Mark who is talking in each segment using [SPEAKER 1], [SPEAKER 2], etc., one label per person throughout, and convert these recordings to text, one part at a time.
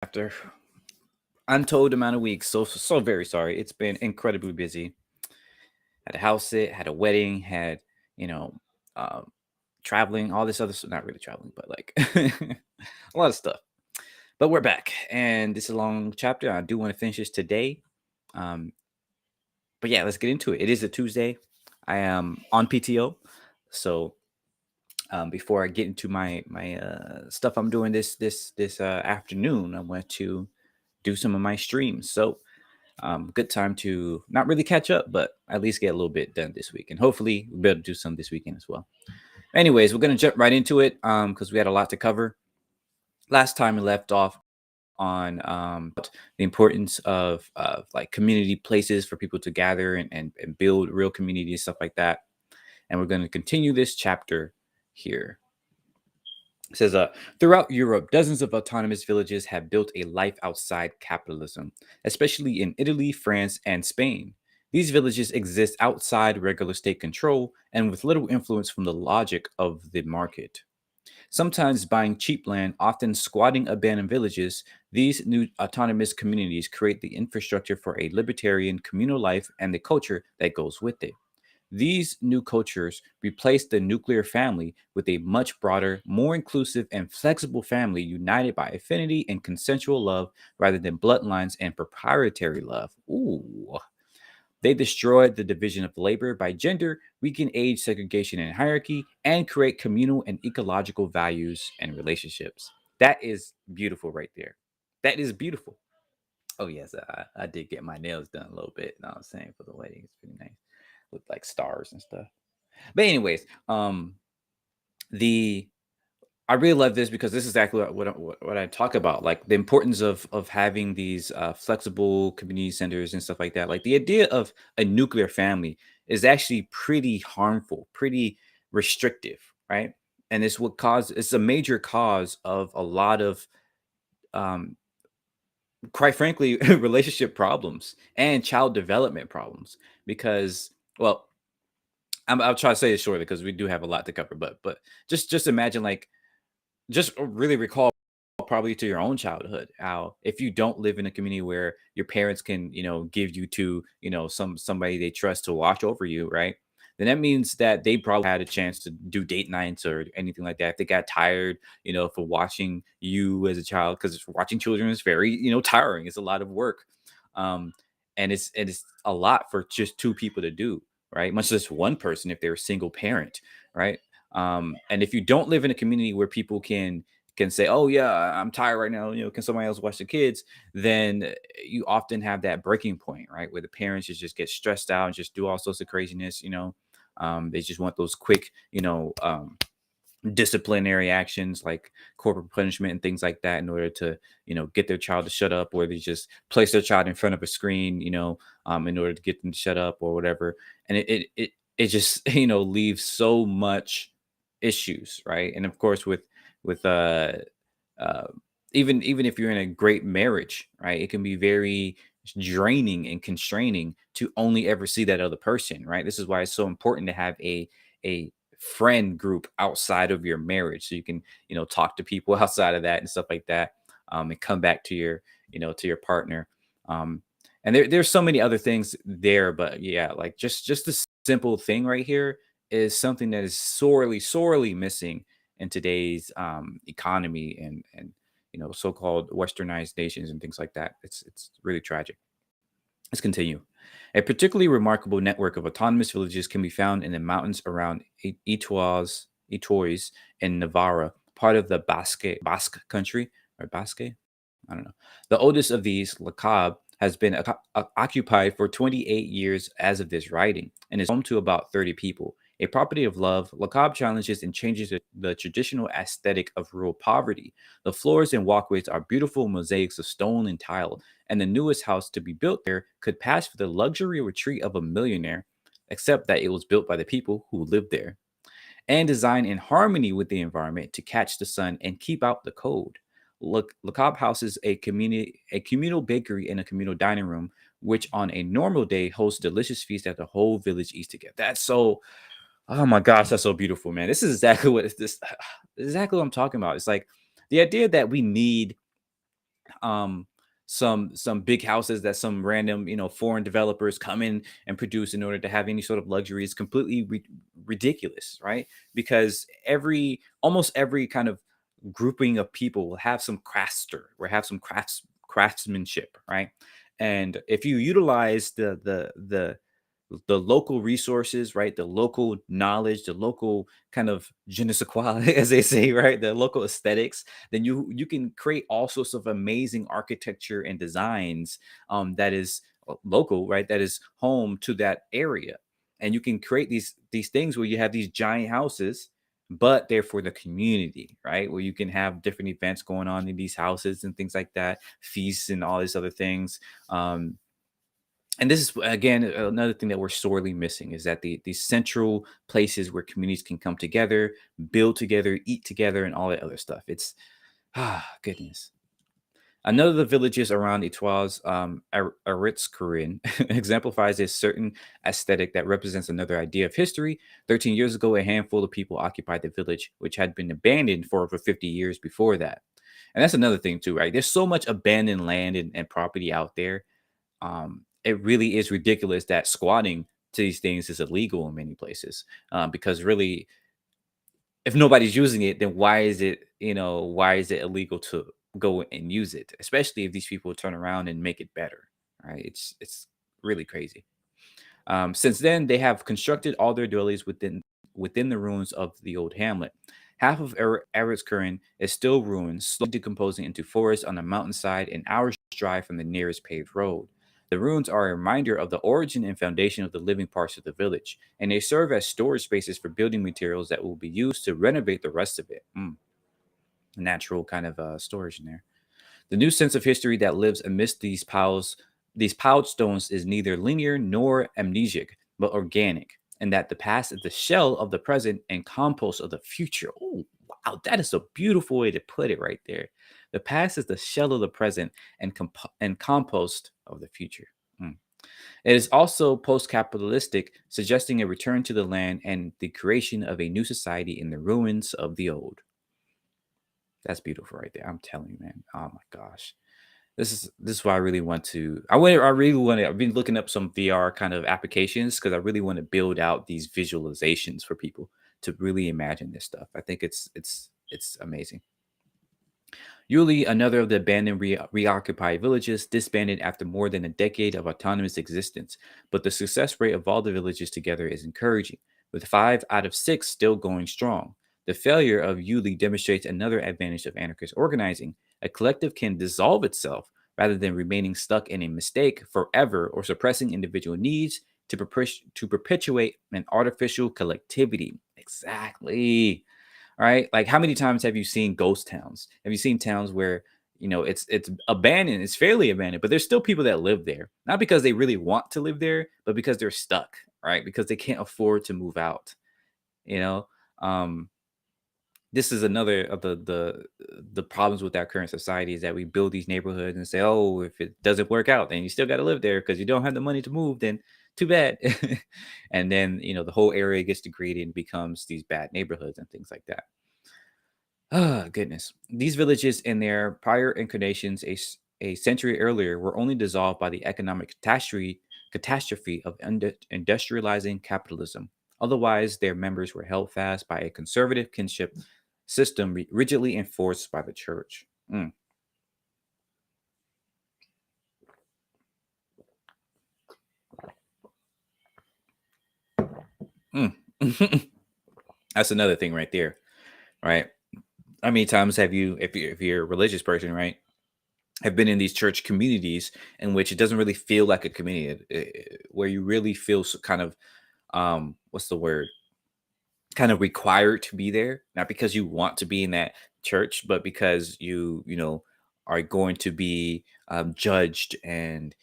[SPEAKER 1] After untold amount of weeks. So very sorry. It's been incredibly busy. Had a house sit, had a wedding, had you know, um, traveling, all this other stuff. Not really traveling, but like a lot of stuff. But we're back, and this is a long chapter. I do want to finish this today. Um, but yeah, let's get into it. It is a Tuesday. I am on PTO, so before I get into my stuff I'm doing this afternoon, I want to do some of my streams. So good time to not really catch up, but at least get a little bit done this week, and hopefully we'll be able to do some this weekend as well. Anyways, we're gonna jump right into it because we had a lot to cover. Last time we left off on the importance of like community places for people to gather and build real community and stuff like that. And we're going to continue this chapter here. It says, throughout Europe, dozens of autonomous villages have built a life outside capitalism, especially in Italy, France, and Spain. These villages exist outside regular state control and with little influence from the logic of the market. Sometimes buying cheap land, often squatting abandoned villages, these new autonomous communities create the infrastructure for a libertarian communal life and the culture that goes with it. These new cultures replace the nuclear family with a much broader, more inclusive, and flexible family united by affinity and consensual love rather than bloodlines and proprietary love. Ooh. They destroyed the division of labor by gender, weaken age segregation and hierarchy, and create communal and ecological values and relationships. That is beautiful right there. That is beautiful. Oh, yes, I did get my nails done a little bit. No, I'm saying for the wedding. It's pretty nice. Look like stars and stuff. But anyways, the I really love this because this is exactly what I talk about, like the importance of having these flexible community centers and stuff like that. Like the idea of a nuclear family is actually pretty harmful, pretty restrictive, right? And it's a major cause of a lot of, um, quite frankly, relationship problems and child development problems. Because, well, I'll try to say it shortly because we do have a lot to cover. But just imagine, like, just really recall probably to your own childhood how if you don't live in a community where your parents can give you to somebody they trust to watch over you, right? Then that means that they probably had a chance to do date nights or anything like that if they got tired for watching you as a child, because watching children is very tiring. It's a lot of work, um and it's a lot for just two people to do, right? Much less one person if they're a single parent, right? And if you don't live in a community where people can say, "Oh yeah, I'm tired right now. Can somebody else watch the kids?" Then you often have that breaking point, right, where the parents just get stressed out and just do all sorts of craziness. They just want those quick, disciplinary actions like corporal punishment and things like that in order to get their child to shut up, or they just place their child in front of a screen, in order to get them to shut up or whatever. And it just leaves so much issues, right? And of course with uh even if you're in a great marriage, right, it can be very draining and constraining to only ever see that other person, right? This is why it's so important to have a friend group outside of your marriage, so you can talk to people outside of that and stuff like that, and come back to your to your partner. And there's so many other things there, but yeah, like just the simple thing right here is something that is sorely missing in today's economy and so-called westernized nations and things like that. It's really tragic. Let's continue. A particularly remarkable network of autonomous villages can be found in the mountains around Itois in Navarra, part of the Basque country, or Basque. I don't know. The oldest of these, Le Cab, has been occupied for 28 years as of this writing and is home to about 30 people. A property of love, Le Cab challenges and changes the traditional aesthetic of rural poverty. The floors and walkways are beautiful mosaics of stone and tile, and the newest house to be built there could pass for the luxury retreat of a millionaire, except that it was built by the people who lived there and designed in harmony with the environment to catch the sun and keep out the cold. Le Cobb houses a communal bakery and a communal dining room, which on a normal day hosts delicious feasts that the whole village eats together. That's so, oh my gosh, that's so beautiful, man. This is exactly what it's this exactly what I'm talking about. It's like the idea that we need um some big houses that some random foreign developers come in and produce in order to have any sort of luxury is completely ridiculous, right? Because almost every kind of grouping of people will have some craftsmanship, right? And if you utilize the local resources, right? The local knowledge, the local kind of je ne sais quoi, as they say, right? The local aesthetics, then you can create all sorts of amazing architecture and designs that is local, right? That is home to that area, and you can create these things where you have these giant houses, but they're for the community, right? Where you can have different events going on in these houses and things like that, feasts and all these other things. And this is again another thing that we're sorely missing, is that these central places where communities can come together, build together, eat together, and all that other stuff. It's goodness. Another of the villages around Etoile's Aritzkurin exemplifies a certain aesthetic that represents another idea of history. 13 years ago, a handful of people occupied the village, which had been abandoned for over 50 years before that. And that's another thing too, right? There's so much abandoned land and property out there. It really is ridiculous that squatting to these things is illegal in many places. Because really, if nobody's using it, then why is it illegal to go and use it? Especially if these people turn around and make it better, right? It's really crazy. Since then, they have constructed all their dwellings within the ruins of the old hamlet. Half of Aritzkurin is still ruins, slowly decomposing into forest on a mountainside an hour's drive from the nearest paved road. The ruins are a reminder of the origin and foundation of the living parts of the village, and they serve as storage spaces for building materials that will be used to renovate the rest of it. Natural kind of storage in there. The new sense of history that lives amidst these piled stones, is neither linear nor amnesic, but organic, and that the past is the shell of the present and compost of the future. Oh, wow, that is a beautiful way to put it right there. The past is the shell of the present and compost of the future. Mm. It is also post-capitalistic, suggesting a return to the land and the creation of a new society in the ruins of the old. That's beautiful right there. I'm telling you, man. Oh my gosh. This is why I really want to. I really want to. I've been looking up some VR kind of applications because I really want to build out these visualizations for people to really imagine this stuff. I think it's amazing. Yuli, another of the abandoned reoccupied villages, disbanded after more than a decade of autonomous existence, but the success rate of all the villages together is encouraging, with 5 out of 6 still going strong. The failure of Yuli demonstrates another advantage of anarchist organizing. A collective can dissolve itself rather than remaining stuck in a mistake forever or suppressing individual needs to perpetuate an artificial collectivity. Exactly. Right? Like, how many times have you seen ghost towns? Have you seen towns where it's abandoned, it's fairly abandoned, but there's still people that live there, not because they really want to live there, but because they're stuck, right? Because they can't afford to move out. You know, um, this is another of the problems with our current society, is that we build these neighborhoods and say, oh, if it doesn't work out, then you still got to live there because you don't have the money to move. Then too bad. And then the whole area gets degraded and becomes these bad neighborhoods and things like that. Oh, goodness. These villages in their prior incarnations a century earlier were only dissolved by the economic catastrophe of industrializing capitalism. Otherwise, their members were held fast by a conservative kinship system rigidly enforced by the church. Mm, mm. That's another thing right there, right? How many times have you, if you're a religious person, right, have been in these church communities in which it doesn't really feel like a community, where you really feel kind of what's the word, kind of required to be there, not because you want to be in that church, but because you are going to be judged and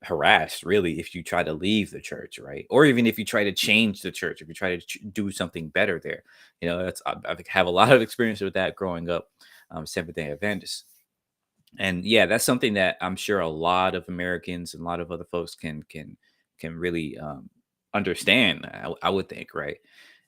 [SPEAKER 1] harassed, really, if you try to leave the church, right? Or even if you try to change the church, if you try to do something better there. That's I have a lot of experience with that growing up, Seventh Day Adventist. And yeah, that's something that I'm sure a lot of Americans and a lot of other folks can really understand. I would think, right,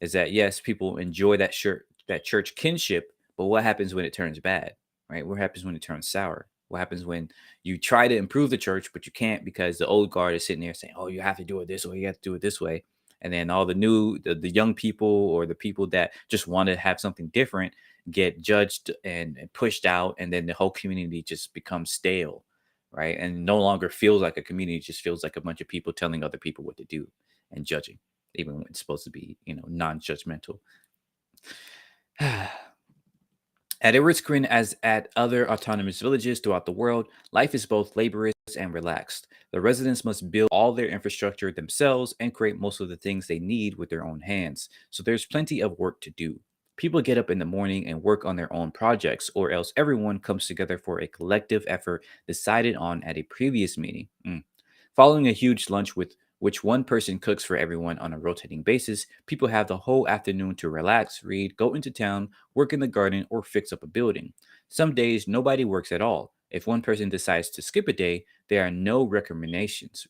[SPEAKER 1] is that yes, people enjoy that church kinship, but what happens when it turns bad, right? What happens when it turns sour? What happens when you try to improve the church, but you can't because the old guard is sitting there saying, "Oh, you have to do it this way. You have to do it this way." And then all the young people or the people that just want to have something different get judged and pushed out, and then the whole community just becomes stale, right? And no longer feels like a community; it just feels like a bunch of people telling other people what to do and judging, even when it's supposed to be, non-judgmental. At Eriskrin, as at other autonomous villages throughout the world, life is both laborious and relaxed. The residents must build all their infrastructure themselves and create most of the things they need with their own hands, so there's plenty of work to do. People get up in the morning and work on their own projects, or else everyone comes together for a collective effort decided on at a previous meeting. Following a huge lunch with which one person cooks for everyone on a rotating basis, people have the whole afternoon to relax, read, go into town, work in the garden, or fix up a building. Some days, nobody works at all. If one person decides to skip a day, there are no recriminations,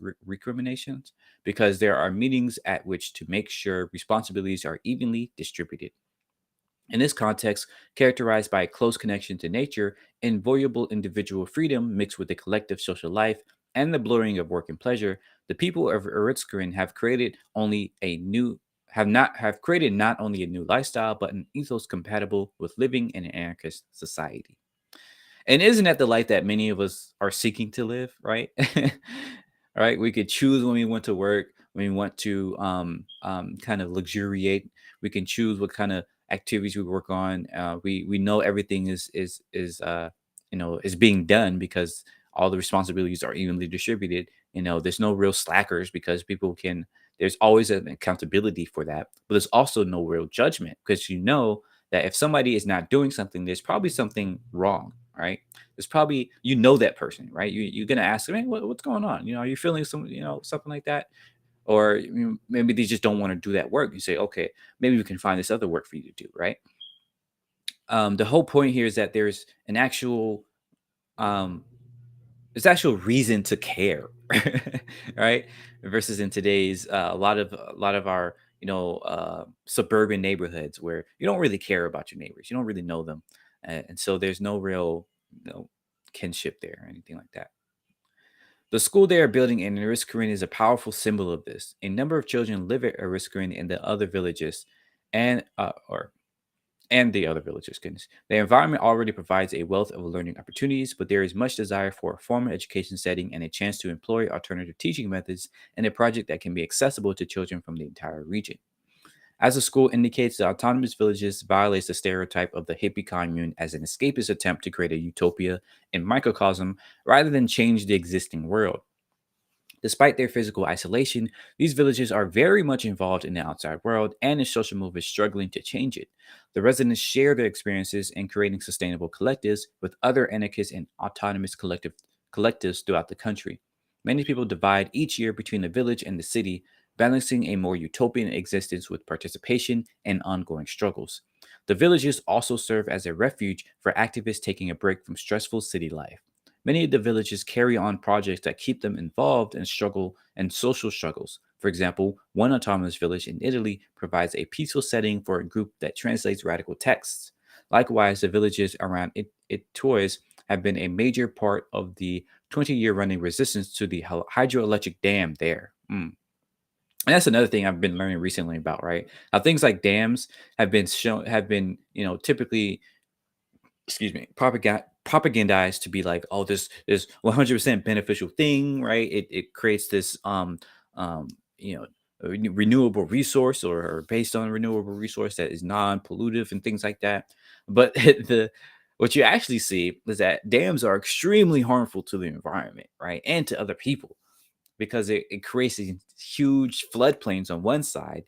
[SPEAKER 1] because there are meetings at which to make sure responsibilities are evenly distributed. In this context, characterized by a close connection to nature, inviolable individual freedom mixed with the collective social life, and the blurring of work and pleasure, the people of Eritskrin have created not only a new lifestyle, but an ethos compatible with living in an anarchist society. And isn't that the life that many of us are seeking to live, right? Right? We could choose when we want to work, when we want to kind of luxuriate. We can choose what kind of activities we work on. We know everything is being done because all the responsibilities are evenly distributed. There's no real slackers because people can. There's always an accountability for that, but there's also no real judgment because that if somebody is not doing something, there's probably something wrong, right? There's probably that person, right? You're gonna ask them, hey, what's going on? Are you feeling something like that? Or maybe they just don't want to do that work. You say, okay, maybe we can find this other work for you to do, right? The whole point here is that um, there's actual reason to care, right? Versus in today's a lot of our suburban neighborhoods where you don't really care about your neighbors, you don't really know them, and so there's no real kinship there or anything like that. The school they are building in Eriskrin is a powerful symbol of this. A number of children live at Eriskrin and the other villages, and or and the other villages. Goodness. The environment already provides a wealth of learning opportunities, but there is much desire for a formal education setting and a chance to employ alternative teaching methods in a project that can be accessible to children from the entire region. As the school indicates, the autonomous villages violates the stereotype of the hippie commune as an escapist attempt to create a utopia in microcosm rather than change the existing world. Despite their physical isolation, these villages are very much involved in the outside world and the social movement struggling to change it. The residents share their experiences in creating sustainable collectives with other anarchist and autonomous collectives throughout the country. Many people divide each year between the village and the city, balancing a more utopian existence with participation and ongoing struggles. The villages also serve as a refuge for activists taking a break from stressful city life. Many of the villages carry on projects that keep them involved in struggle and social struggles. For example, one autonomous village in Italy provides a peaceful setting for a group that translates radical texts. Likewise, the villages around Toys have been a major part of the 20-year running resistance to the hydroelectric dam there. And that's another thing I've been learning recently about, right? How things like dams have been typically, excuse me, propagandized to be like, oh, this 100% beneficial thing, right? It creates this um you know renewable resource, or based on a renewable resource that is non-pollutive and things like that. But what you actually see is that dams are extremely harmful to the environment, right, and to other people, because it creates these huge floodplains on one side,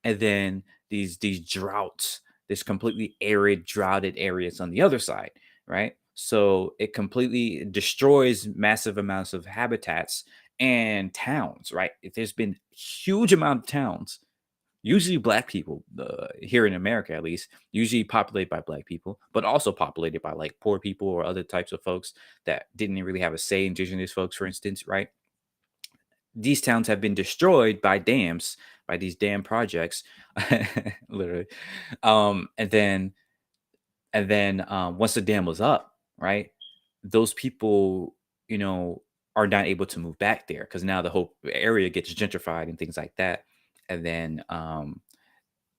[SPEAKER 1] and then these droughts, this completely arid, droughted areas on the other side, right? So it completely destroys massive amounts of habitats and towns, right? If there's been huge amount of towns, usually black people, here in America at least, usually populated by black people, but also populated by like poor people or other types of folks that didn't really have a say, indigenous folks, for instance, right? These towns have been destroyed by dams, by these dam projects, literally. And then once the dam was up, right? Those people, you know, are not able to move back there because now the whole area gets gentrified and things like that. And then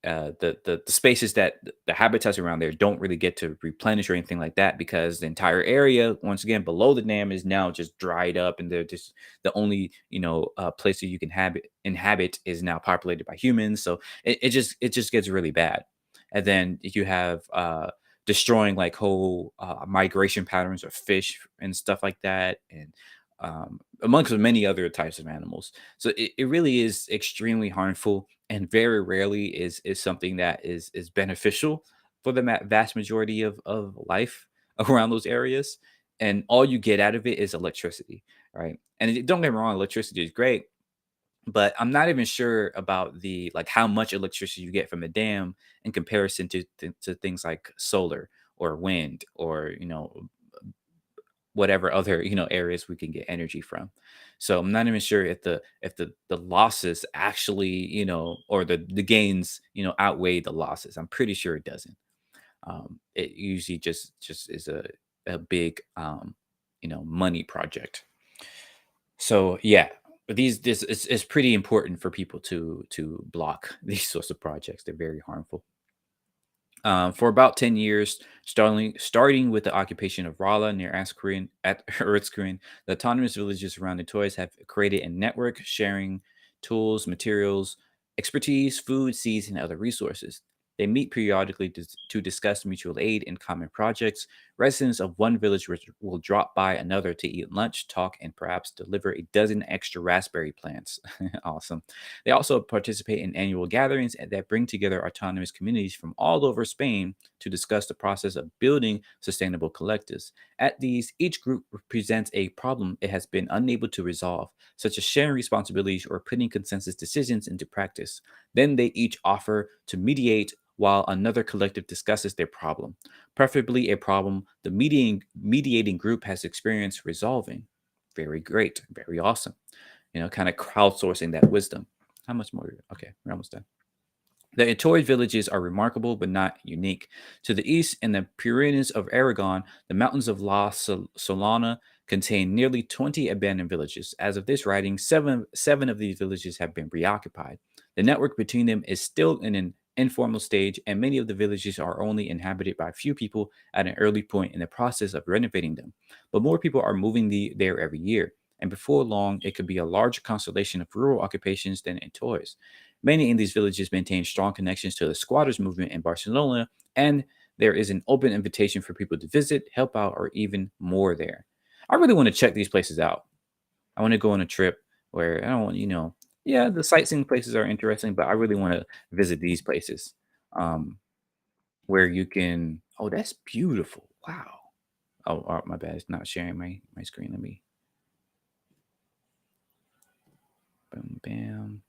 [SPEAKER 1] the spaces that the habitats around there don't really get to replenish or anything like that because the entire area, once again, below the dam is now just dried up, and they're just the only place that you can inhabit is now populated by humans. So it just gets really bad, and then you have destroying like whole migration patterns of fish and stuff like that, and amongst many other types of animals. So it really is extremely harmful, and very rarely is something that is beneficial for the vast majority of life around those areas. And all you get out of it is electricity, right? And don't get me wrong, electricity is great, but I'm not even sure about the like how much electricity you get from the dam in comparison to things like solar or wind or whatever other areas we can get energy from. So I'm not even sure if the losses actually or the gains outweigh the losses. I'm pretty sure it doesn't. It usually just is a big money project. So yeah, but this is pretty important for people to block these sorts of projects. They're very harmful. For about 10 years, starting with the occupation of Rala near Askrin at Earthscreen, the autonomous villages around the toys have created a network sharing tools, materials, expertise, food, seeds, and other resources. They meet periodically to discuss mutual aid and common projects. Residents of one village will drop by another to eat lunch, talk, and perhaps deliver a dozen extra raspberry plants. Awesome. They also participate in annual gatherings that bring together autonomous communities from all over Spain to discuss the process of building sustainable collectives. At these, each group presents a problem it has been unable to resolve, such as sharing responsibilities or putting consensus decisions into practice. Then they each offer to mediate while another collective discusses their problem, preferably a problem the mediating group has experienced resolving. Very great, very awesome. Kind of crowdsourcing that wisdom. How much more? Okay, we're almost done. The Etoid villages are remarkable but not unique. To the east, in the Pyrenees of Aragon, the mountains of La Solana contain nearly 20 abandoned villages. As of this writing, seven of these villages have been reoccupied. The network between them is still in an informal stage, and many of the villages are only inhabited by a few people at an early point in the process of renovating them. But more people are moving there every year, and before long, it could be a larger constellation of rural occupations than Etoids. Many in these villages maintain strong connections to the squatters movement in Barcelona, and there is an open invitation for people to visit, help out, or even more there. I really want to check these places out. I want to go on a trip where I don't want, yeah, the sightseeing places are interesting, but I really want to visit these places where you can. Oh, that's beautiful. Wow. Oh, my bad. It's not sharing my screen. Let me. Boom, bam.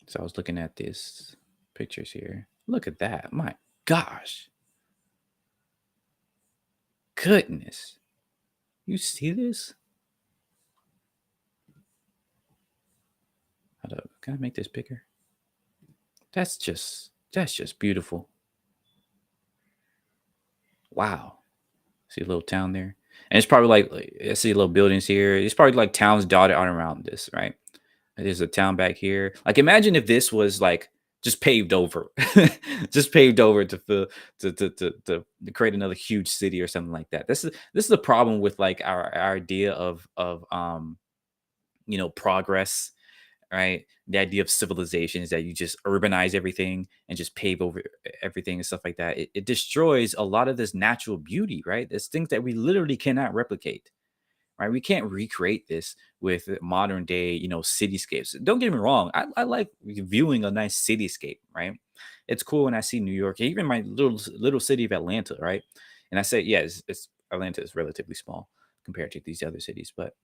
[SPEAKER 1] So I was looking at this pictures here. Look at that. My gosh. Goodness. You see this? Hold up. Can I make this bigger? That's just beautiful. Wow. See a little town there. And it's probably like I see little buildings here. It's probably like towns dotted on around this, right? There's a town back here. Like imagine if this was like just paved over, just paved over to fill to create another huge city or something like that. This is the problem with like our idea of progress, right? The idea of civilization is that you just urbanize everything and just pave over everything and stuff like that. It destroys a lot of this natural beauty, right? There's things that we literally cannot replicate, right? We can't recreate this with modern day, cityscapes. Don't get me wrong. I like viewing a nice cityscape, right? It's cool when I see New York, even my little city of Atlanta, right? And I say, yeah, it's Atlanta is relatively small compared to these other cities, but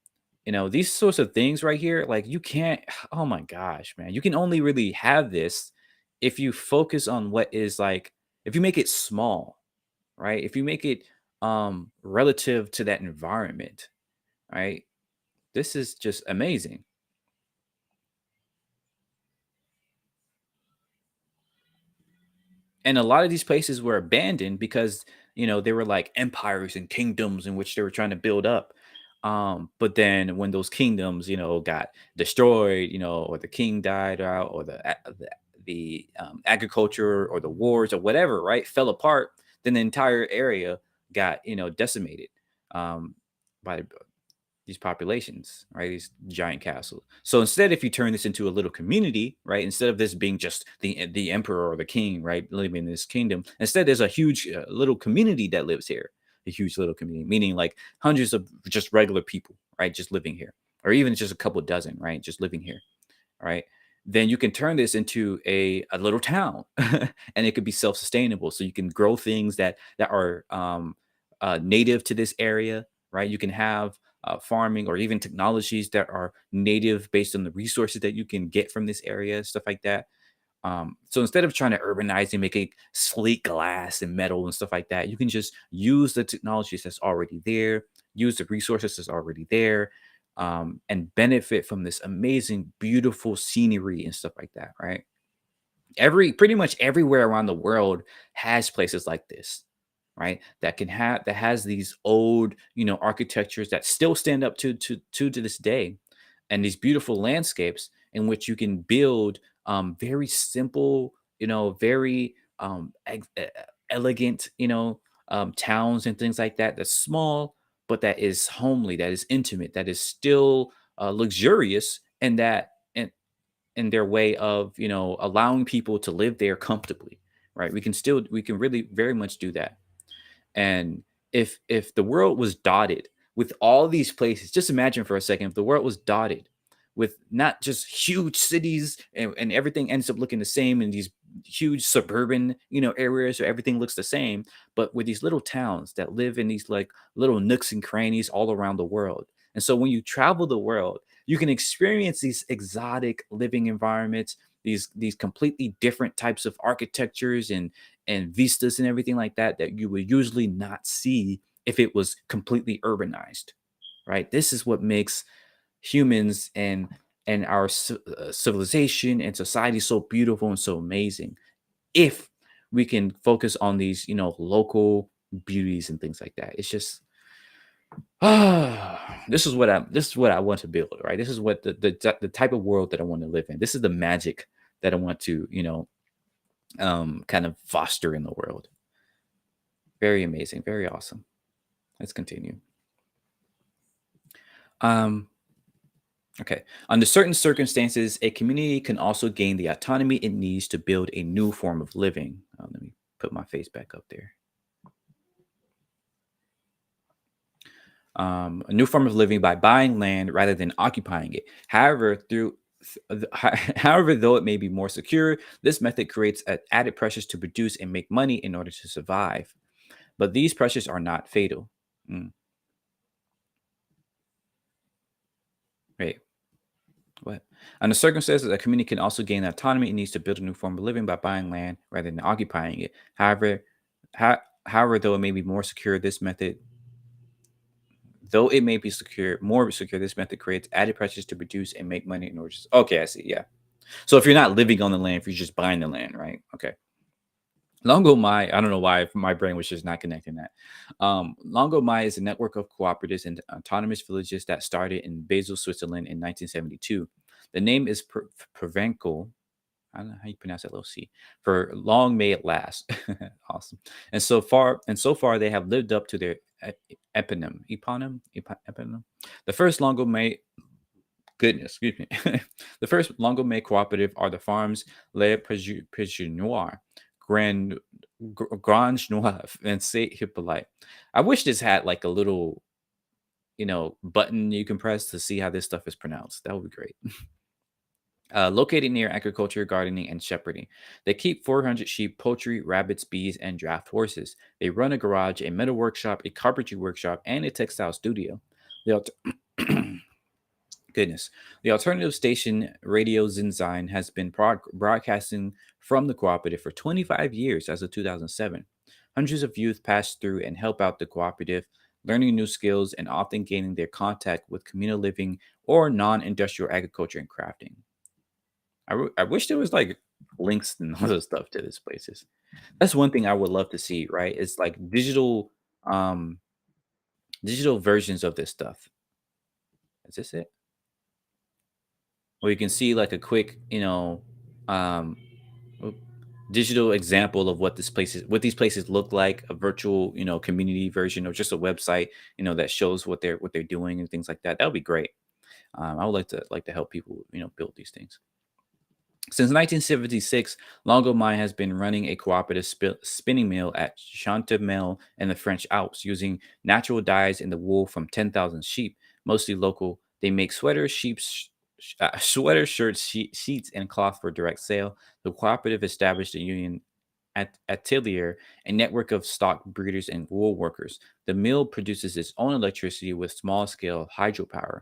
[SPEAKER 1] these sorts of things right here, like you can't, oh my gosh, man, you can only really have this if you focus on what is like, if you make it small, right? If you make it relative to that environment, right? This is just amazing. And a lot of these places were abandoned because they were like empires and kingdoms in which they were trying to build up. But then when those kingdoms got destroyed, or the king died out, or the agriculture or the wars or whatever, right, fell apart, then the entire area got decimated, um, by these populations, right? These giant castles. So instead, if you turn this into a little community, right? Instead of this being just the emperor or the king, right, living in this kingdom, instead there's a huge little community that lives here. A huge little community, meaning like hundreds of just regular people, right, just living here, or even just a couple dozen, right, just living here, right? Then you can turn this into a little town, and it could be self-sustainable. So you can grow things that are native to this area, right? You can have farming or even technologies that are native based on the resources that you can get from this area, stuff like that. So instead of trying to urbanize and make it sleek glass and metal and stuff like that, you can just use the technologies that's already there, use the resources that's already there, and benefit from this amazing, beautiful scenery and stuff like that, right? Pretty much everywhere around the world has places like this, right? That has these old, architectures that still stand up to this day, and these beautiful landscapes in which you can build very simple, very elegant, towns and things like that. That's small, but that is homely, that is intimate, that is still luxurious, and that in their way of allowing people to live there comfortably, right? We can really very much do that. And if the world was dotted with all these places, just imagine for a second if the world was dotted with not just huge cities, and everything ends up looking the same in these huge suburban areas where everything looks the same, but with these little towns that live in these like little nooks and crannies all around the world. And so when you travel the world, you can experience these exotic living environments, these completely different types of architectures and vistas and everything like that that you would usually not see if it was completely urbanized, right? This is what makes humans and our civilization and society so beautiful and so amazing. If we can focus on these local beauties and things like that, it's just this is what I want to build, right? This is what the type of world that I want to live in. This is the magic that I want to kind of foster in the world. Very amazing, very awesome. Let's continue. Um, okay. Under certain circumstances, a community can also gain the autonomy it needs to build a new form of living. Let me put my face back up there. A new form of living by buying land rather than occupying it. However, though it may be more secure, this method creates added pressures to produce and make money in order to survive. But these pressures are not fatal. Mm, wait, what? Under circumstances, a community can also gain autonomy. It needs to build a new form of living by buying land rather than occupying it. However, though it may be more secure, more secure, this method creates added pressures to produce and make money in order to. Okay, I see. Yeah. So if you're not living on the land, if you're just buying the land, right? Okay. Longo Mai, I don't know why my brain was just not connecting that. Longo Mai is a network of cooperatives and autonomous villages that started in Basel, Switzerland in 1972. The name is Provencal. I don't know how you pronounce that little C, for long may it last. Awesome. And so far, they have lived up to their eponym. The first Longo May, goodness, excuse me. The first Longo May cooperative are the farms Les Pigeonnoir, Grand Grange Noir, and Saint Hippolyte. I wish this had like a little, button you can press to see how this stuff is pronounced. That would be great. Located near agriculture, gardening, and shepherding. They keep 400 sheep, poultry, rabbits, bees, and draft horses. They run a garage, a metal workshop, a carpentry workshop, and a textile studio. The Goodness. The alternative station Radio Zinzine has been broadcasting from the cooperative for 25 years as of 2007. Hundreds of youth pass through and help out the cooperative, learning new skills and often gaining their contact with communal living or non industrial agriculture and crafting. I wish there was like links and all those stuff to these places. That's one thing I would love to see, right? It's like um digital versions of this stuff. Is this it? Where you can see like a quick, um oop, digital example of what these places look like, a virtual, community version or just a website, that shows what they're doing and things like that. That would be great. I would like to help people, build these things. Since 1976, Longo Mine has been running a cooperative spinning mill at Chantemel in the French Alps using natural dyes in the wool from 10,000 sheep, mostly local. They make sweaters, sweater shirts, sheets, and cloth for direct sale. The cooperative established a union atelier, a network of stock breeders and wool workers. The mill produces its own electricity with small scale hydropower.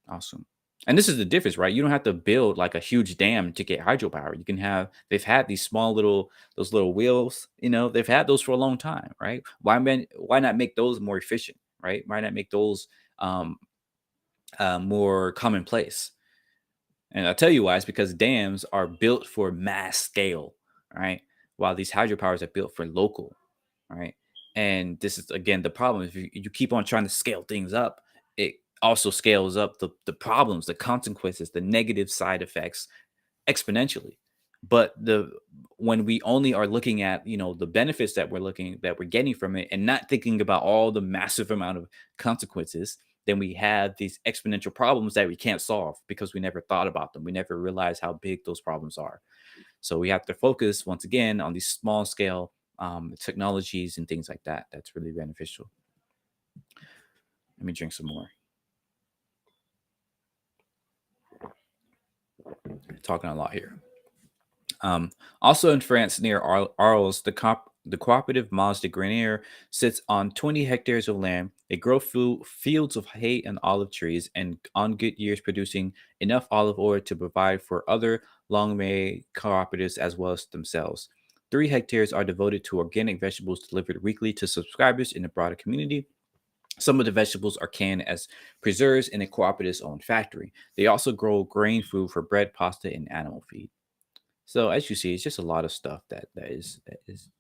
[SPEAKER 1] Awesome. And this is the difference, right? You don't have to build like a huge dam to get hydropower. You can have they've had these small little those little wheels, they've had those for a long time, right? Why not make those more efficient, right? Why not make those um more commonplace? And I'll tell you why. It's because dams are built for mass scale, right? While these hydropowers are built for local, right? And this is again the problem. If you keep on trying to scale things up, it also scales up the problems, the consequences, the negative side effects exponentially. But the when we only are looking at the benefits that we're getting from it and not thinking about all the massive amount of consequences, then we have these exponential problems that we can't solve because we never thought about them. We never realized how big those problems are. So we have to focus once again on these small scale technologies and things like that. That's really beneficial. Let me drink some more. Talking a lot here. Also in France, near Arles, the cooperative Mas de Grenier sits on 20 hectares of land. They grow fields of hay and olive trees, and on good years, producing enough olive oil to provide for other Longmay cooperatives as well as themselves. 3 hectares are devoted to organic vegetables delivered weekly to subscribers in the broader community. Some of the vegetables are canned as preserves in a cooperative's own factory. They also grow grain food for bread, pasta, and animal feed. So as you see, it's just a lot of stuff that is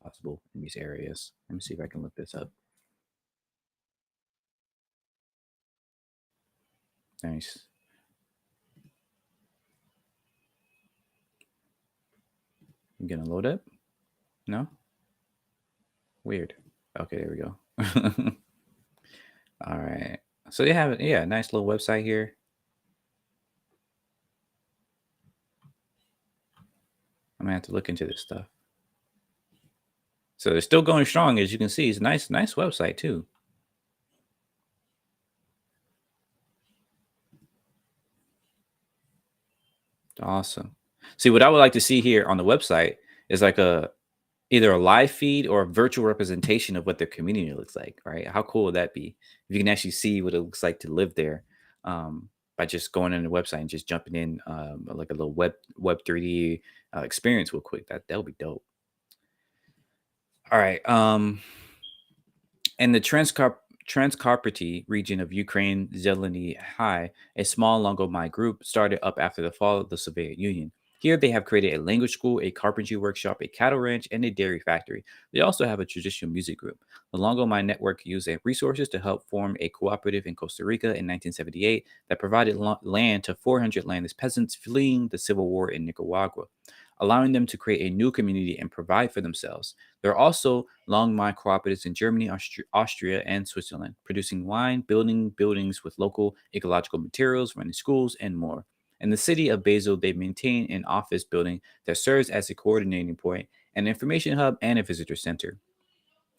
[SPEAKER 1] possible in these areas. Let me see if I can look this up. Nice. I'm gonna load up. No, weird. Okay, there we go. All right. So they have yeah, a nice little website here. I'm gonna have to look into this stuff. So they're still going strong, as you can see. It's a nice website too. Awesome. See, what I would like to see here on the website is like a either a live feed or a virtual representation of what their community looks like, right? How cool would that be? If you can actually see what it looks like to live there by just going on the website and just jumping in like a little web 3D experience real quick. That would be dope. All right. In the Transcarpaty region of Ukraine, Zeleny High, a small Longomai group started up after the fall of the Soviet Union. Here, they have created a language school, a carpentry workshop, a cattle ranch, and a dairy factory. They also have a traditional music group. The Longomai network used resources to help form a cooperative in Costa Rica in 1978 that provided land to 400 landless peasants fleeing the civil war in Nicaragua, allowing them to create a new community and provide for themselves. There are also long mine cooperatives in Germany, Austria, and Switzerland, producing wine, building buildings with local ecological materials, running schools, and more. In the city of Basel, they maintain an office building that serves as a coordinating point, an information hub, and a visitor center.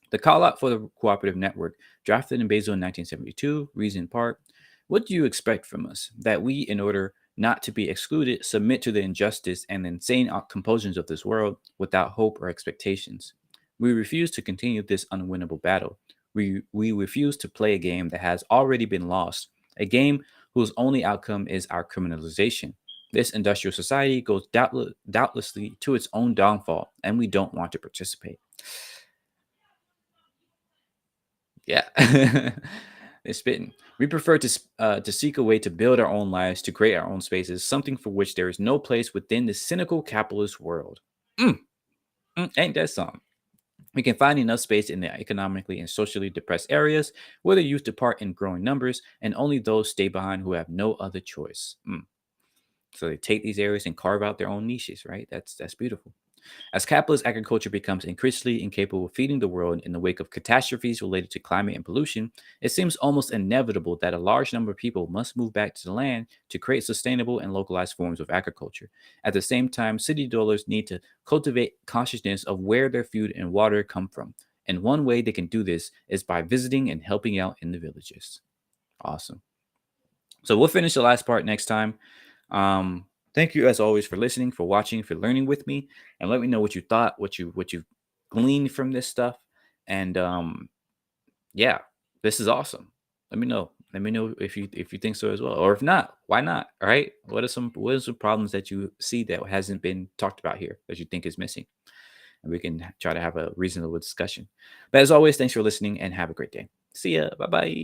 [SPEAKER 1] The call out for the cooperative network, drafted in Basel in 1972, reads in part: what do you expect from us? That we, in order not to be excluded, submit to the injustice and insane compulsions of this world without hope or expectations. We refuse to continue this unwinnable battle. We refuse to play a game that has already been lost, a game whose only outcome is our criminalization. This industrial society goes doubtlessly to its own downfall, and we don't want to participate. Yeah. They're spitting. We prefer to seek a way to build our own lives, to create our own spaces, something for which there is no place within the cynical capitalist world. Mm, ain't that something? We can find enough space in the economically and socially depressed areas where the youth depart in growing numbers, and only those stay behind who have no other choice. So they take these areas and carve out their own niches, right? That's beautiful. As capitalist agriculture becomes increasingly incapable of feeding the world in the wake of catastrophes related to climate and pollution, it seems almost inevitable that a large number of people must move back to the land to create sustainable and localized forms of agriculture. At the same time, city dwellers need to cultivate consciousness of where their food and water come from. And one way they can do this is by visiting and helping out in the villages. Awesome. So we'll finish the last part next time. Thank you as always for listening, for watching, for learning with me, and let me know what you thought, what you gleaned from this stuff. And yeah, this is awesome. Let me know. Let me know if you think so as well, or if not, why not? All right. What are some problems that you see that hasn't been talked about here that you think is missing, and we can try to have a reasonable discussion. But as always, thanks for listening and have a great day. See ya. Bye bye.